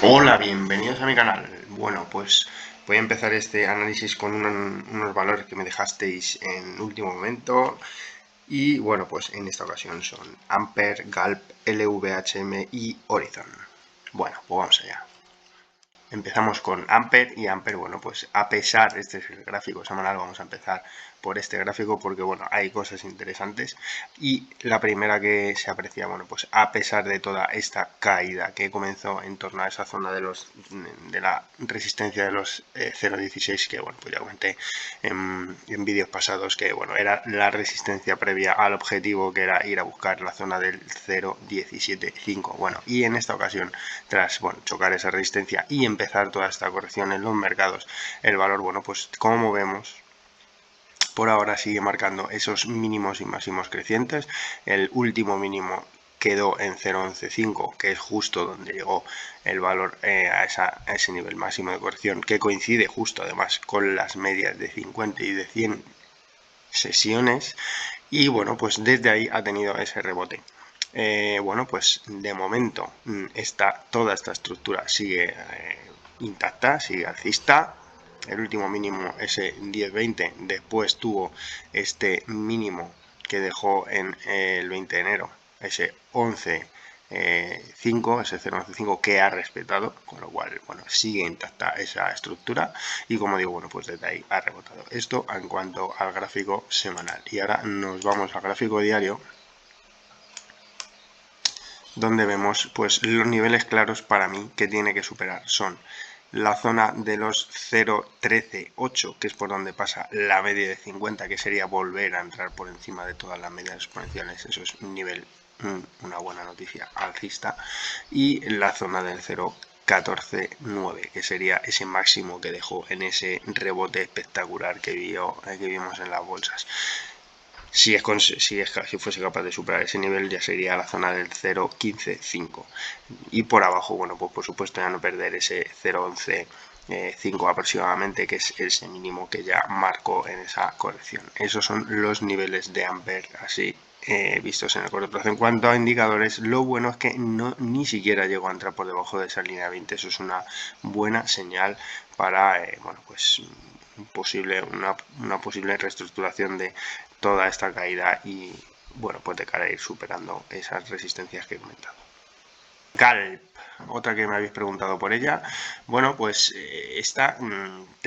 Hola, bienvenidos a mi canal. Bueno, pues voy a empezar este análisis con unos valores que me dejasteis en último momento. Y bueno, pues en esta ocasión son Ampere, Galp, LVHM y Horizon. Bueno, pues vamos allá. Empezamos con Ampere y Ampere, bueno, pues a pesar, este es el gráfico semanal, vamos a empezar por este gráfico porque, bueno, hay cosas interesantes. Y la primera que se aprecia, bueno, pues a pesar de toda esta caída que comenzó en torno a esa zona de la resistencia de los 0,16, que, bueno, pues ya comenté en vídeos pasados que, bueno, era la resistencia previa al objetivo que era ir a buscar la zona del 0,175. Bueno, y en esta ocasión, tras, bueno, chocar esa resistencia y empezar toda esta corrección en los mercados, el valor, bueno, pues como vemos, por ahora sigue marcando esos mínimos y máximos crecientes. El último mínimo quedó en 0,115, que es justo donde llegó el valor a ese nivel máximo de corrección, que coincide justo además con las medias de 50 y de 100 sesiones. Y bueno, pues desde ahí ha tenido ese rebote. Bueno, pues de momento toda esta estructura sigue intacta, sigue alcista. El último mínimo, ese 10-20, después tuvo este mínimo que dejó en el 20 de enero, ese 11 5, ese 0,5 que ha respetado, con lo cual, bueno, sigue intacta esa estructura y como digo, bueno, pues desde ahí ha rebotado. Esto en cuanto al gráfico semanal. Y ahora nos vamos al gráfico diario, donde vemos pues los niveles claros para mí que tiene que superar. Son la zona de los 0,13,8, que es por donde pasa la media de 50, que sería volver a entrar por encima de todas las medias exponenciales. Eso es un nivel, una buena noticia alcista. Y la zona del 0,14,9, que sería ese máximo que dejó en ese rebote espectacular que vimos en las bolsas. Si fuese capaz de superar ese nivel, ya sería la zona del 0,15,5. Y por abajo, bueno, pues por supuesto ya no perder ese 0,11,5 aproximadamente, que es ese mínimo que ya marcó en esa corrección. Esos son los niveles de Ampere así vistos en el corto plazo. En cuanto a indicadores, lo bueno es que ni siquiera llegó a entrar por debajo de esa línea 20. Eso es una buena señal para, bueno, pues una posible reestructuración de toda esta caída y, bueno, pues de cara a ir superando esas resistencias que he comentado. Galp, otra que me habéis preguntado por ella. Bueno, pues este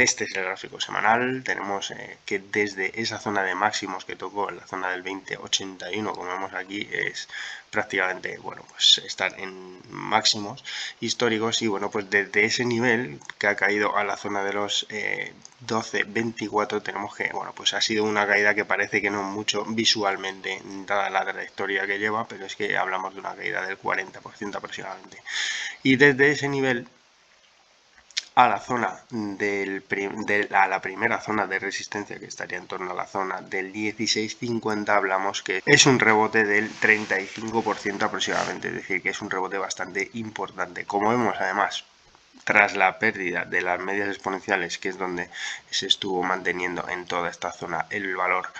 es el gráfico semanal. Tenemos que desde esa zona de máximos que tocó en la zona del 2081, como vemos aquí, es prácticamente, bueno, pues estar en máximos históricos y, bueno, pues desde ese nivel que ha caído a la zona de los 12-24 tenemos que, bueno, pues ha sido una caída que parece que no mucho visualmente, dada la trayectoria que lleva, pero es que hablamos de una caída del 40% aproximadamente. Y desde ese nivel a la zona a la primera zona de resistencia, que estaría en torno a la zona del 16,50, hablamos que es un rebote del 35% aproximadamente, es decir, que es un rebote bastante importante. Como vemos además, tras la pérdida de las medias exponenciales, que es donde se estuvo manteniendo en toda esta zona el valor,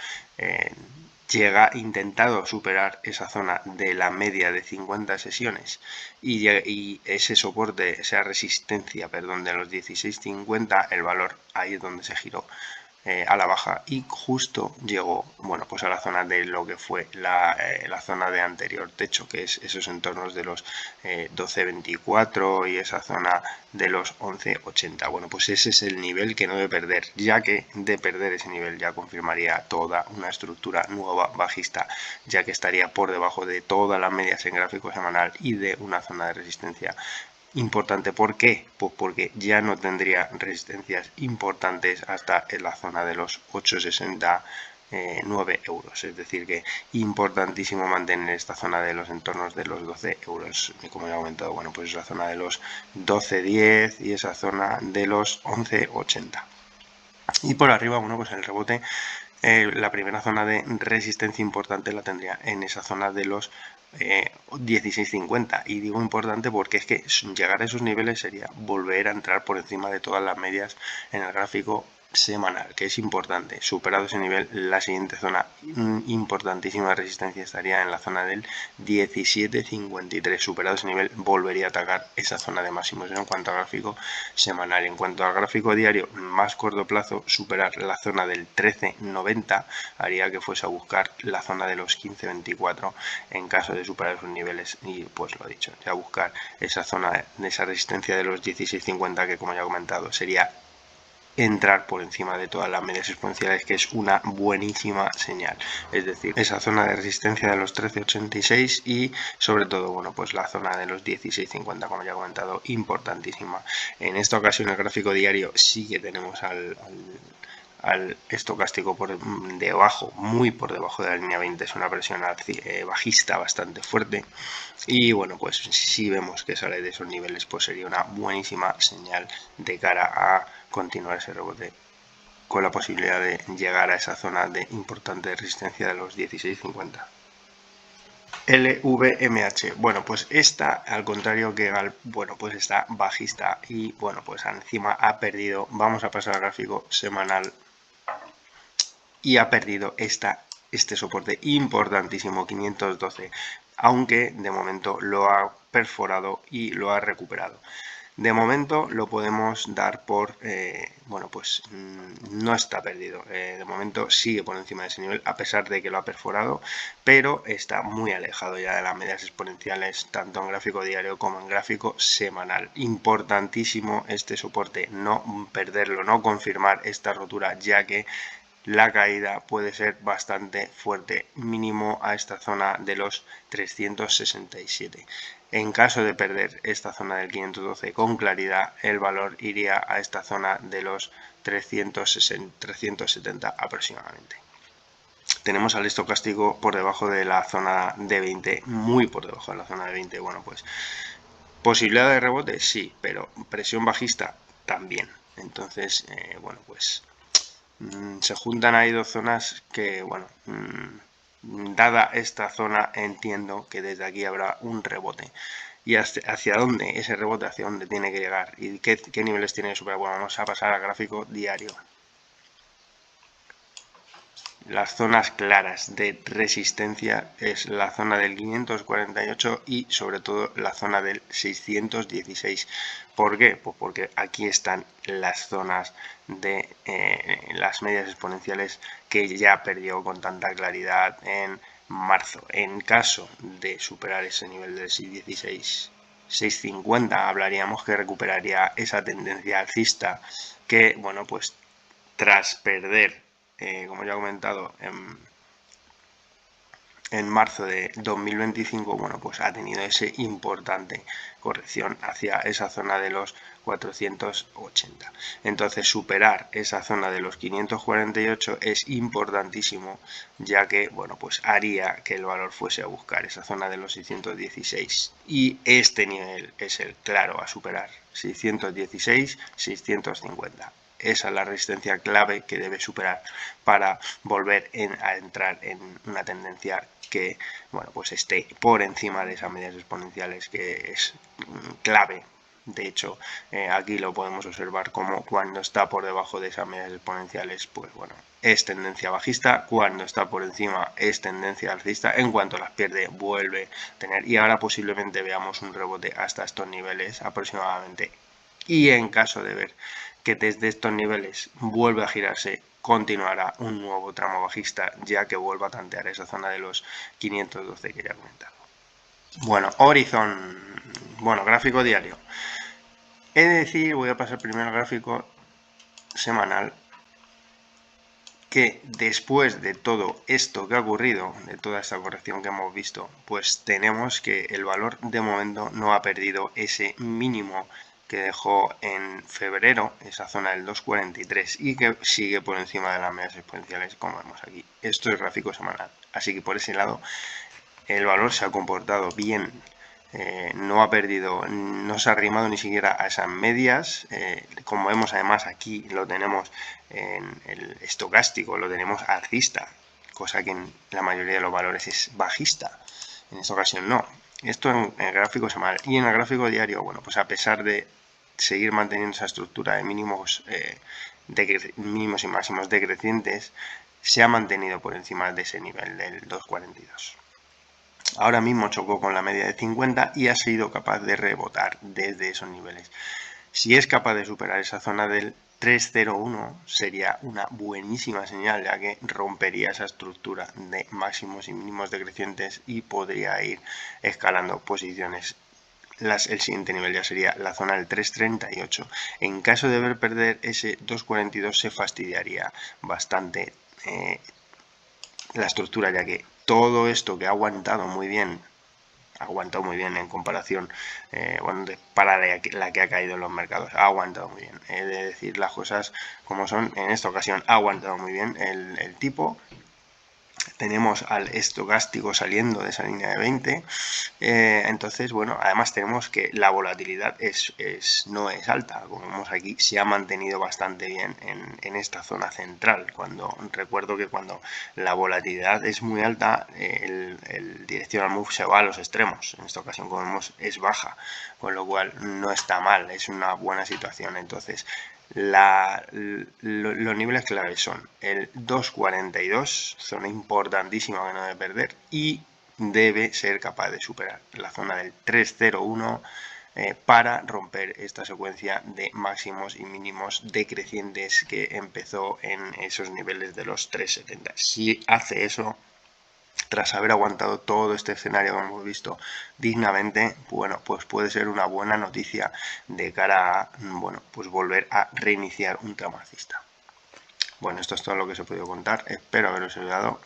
intentado superar esa zona de la media de 50 sesiones y ese soporte, esa resistencia, perdón, de los 16,50, el valor ahí es donde se giró a la baja y justo llegó, bueno, pues a la zona de lo que fue la zona de anterior techo, que es esos entornos de los 12,24 y esa zona de los 11,80. Bueno, pues ese es el nivel que no debe perder, ya que de perder ese nivel ya confirmaría toda una estructura nueva bajista, ya que estaría por debajo de todas las medias en gráfico semanal y de una zona de resistencia importante. ¿Por qué? Pues porque ya no tendría resistencias importantes hasta en la zona de los 8,69 euros. Es decir, que importantísimo mantener esta zona de los entornos de los 12 euros. Y como ya he comentado, bueno, pues la zona de los 12,10 y esa zona de los 11,80. Y por arriba, bueno, pues el rebote, la primera zona de resistencia importante la tendría en esa zona de los 16,50. Y digo importante porque es que llegar a esos niveles sería volver a entrar por encima de todas las medias en el gráfico semanal, que es importante. Superado ese nivel, la siguiente zona importantísima de resistencia estaría en la zona del 17.53. Superado ese nivel, volvería a atacar esa zona de máximos en cuanto a gráfico semanal. En cuanto al gráfico diario, más corto plazo, superar la zona del 13.90 haría que fuese a buscar la zona de los 15.24 en caso de superar esos niveles. Y pues lo dicho, ya buscar esa zona de esa resistencia de los 16.50, que como ya he comentado sería entrar por encima de todas las medias exponenciales, que es una buenísima señal. Es decir, esa zona de resistencia de los 13.86 y sobre todo, bueno, pues la zona de los 16.50, como ya he comentado, importantísima. En esta ocasión el gráfico diario sí que tenemos al estocástico por debajo, muy por debajo de la línea 20, es una presión bajista bastante fuerte. Y bueno, pues si vemos que sale de esos niveles, pues sería una buenísima señal de cara a continuar ese rebote con la posibilidad de llegar a esa zona de importante resistencia de los 16.50. LVMH, bueno, pues esta, al contrario que bueno, pues está bajista y bueno, pues encima ha perdido. Vamos a pasar al gráfico semanal y ha perdido este soporte importantísimo 512, aunque de momento lo ha perforado y lo ha recuperado. De momento lo podemos dar por, bueno, pues no está perdido. De momento sigue por encima de ese nivel, a pesar de que lo ha perforado, pero está muy alejado ya de las medias exponenciales, tanto en gráfico diario como en gráfico semanal. Importantísimo este soporte, no perderlo, no confirmar esta rotura, ya que la caída puede ser bastante fuerte, mínimo a esta zona de los 367. En caso de perder esta zona del 512 con claridad, el valor iría a esta zona de los 370 aproximadamente. Tenemos al estocástico por debajo de la zona de 20, muy por debajo de la zona de 20. Bueno, pues posibilidad de rebote, sí, pero presión bajista también. Entonces, bueno, pues se juntan ahí dos zonas que, bueno, dada esta zona, entiendo que desde aquí habrá un rebote. ¿Y hacia dónde? Ese rebote, hacia dónde tiene que llegar y qué niveles tiene que superar. Bueno, vamos a pasar al gráfico diario. Las zonas claras de resistencia es la zona del 548 y sobre todo la zona del 616. ¿Por qué? Pues porque aquí están las zonas de las medias exponenciales que ya perdió con tanta claridad en marzo. En caso de superar ese nivel del 616, 650, hablaríamos que recuperaría esa tendencia alcista que, bueno, pues tras perder, como ya he comentado, en marzo de 2025, bueno, pues ha tenido ese importante corrección hacia esa zona de los 480. Entonces, superar esa zona de los 548 es importantísimo, ya que, bueno, pues haría que el valor fuese a buscar esa zona de los 616. Y este nivel es el claro a superar, 616, 650. Esa es la resistencia clave que debe superar para volver a entrar en una tendencia que, bueno, pues esté por encima de esas medias exponenciales, que es clave. De hecho, aquí lo podemos observar como cuando está por debajo de esas medias exponenciales, pues bueno, es tendencia bajista, cuando está por encima es tendencia alcista, en cuanto las pierde vuelve a tener, y ahora posiblemente veamos un rebote hasta estos niveles aproximadamente. Y en caso de ver que desde estos niveles vuelve a girarse, continuará un nuevo tramo bajista, ya que vuelva a tantear esa zona de los 512 que ya he comentado. Bueno, Horizon, bueno, gráfico diario. He de decir, voy a pasar primero al gráfico semanal, que después de todo esto que ha ocurrido, de toda esta corrección que hemos visto, pues tenemos que el valor de momento no ha perdido ese mínimo que dejó en febrero, esa zona del 243, y que sigue por encima de las medias exponenciales, como vemos aquí. Esto es gráfico semanal, así que por ese lado el valor se ha comportado bien. No ha perdido, no se ha arrimado ni siquiera a esas medias. Como vemos, además aquí lo tenemos en el estocástico, lo tenemos alcista, cosa que en la mayoría de los valores es bajista. En esta ocasión no. Esto en el gráfico semanal. Y en el gráfico diario, bueno, pues a pesar de seguir manteniendo esa estructura de mínimos mínimos y máximos decrecientes, se ha mantenido por encima de ese nivel del 2,42. Ahora mismo chocó con la media de 50 y ha sido capaz de rebotar desde esos niveles. Si es capaz de superar esa zona del 301 sería una buenísima señal, ya que rompería esa estructura de máximos y mínimos decrecientes y podría ir escalando posiciones. El siguiente nivel ya sería la zona del 338. En caso de ver perder ese 242 se fastidiaría bastante la estructura, ya que todo esto que ha aguantado muy bien en comparación, para la que ha caído en los mercados, ha aguantado muy bien. He de decir las cosas como son. En esta ocasión ha aguantado muy bien el tipo. Tenemos al estocástico saliendo de esa línea de 20, entonces, bueno, además tenemos que la volatilidad no es alta, como vemos aquí, se ha mantenido bastante bien en esta zona central. Recuerdo que cuando la volatilidad es muy alta, el directional move se va a los extremos. En esta ocasión, como vemos, es baja, con lo cual no está mal, es una buena situación. Entonces, los niveles claves son el 2,42, zona importantísima que no debe perder, y debe ser capaz de superar la zona del 301 para romper esta secuencia de máximos y mínimos decrecientes que empezó en esos niveles de los 3,70. Si hace eso, tras haber aguantado todo este escenario que hemos visto dignamente, bueno, pues puede ser una buena noticia de cara a, bueno, pues volver a reiniciar un tramo alcista. Bueno, esto es todo lo que os he podido contar, espero haberos ayudado.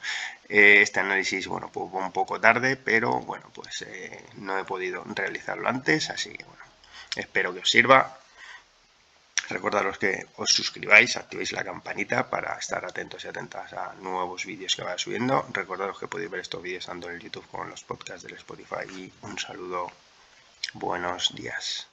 Este análisis, bueno, pues un poco tarde, pero bueno, pues no he podido realizarlo antes, así que bueno, espero que os sirva. Recordaros que os suscribáis, activéis la campanita para estar atentos y atentas a nuevos vídeos que vaya subiendo. Recordaros que podéis ver estos vídeos tanto en el YouTube como en los podcasts del Spotify. Y un saludo, buenos días.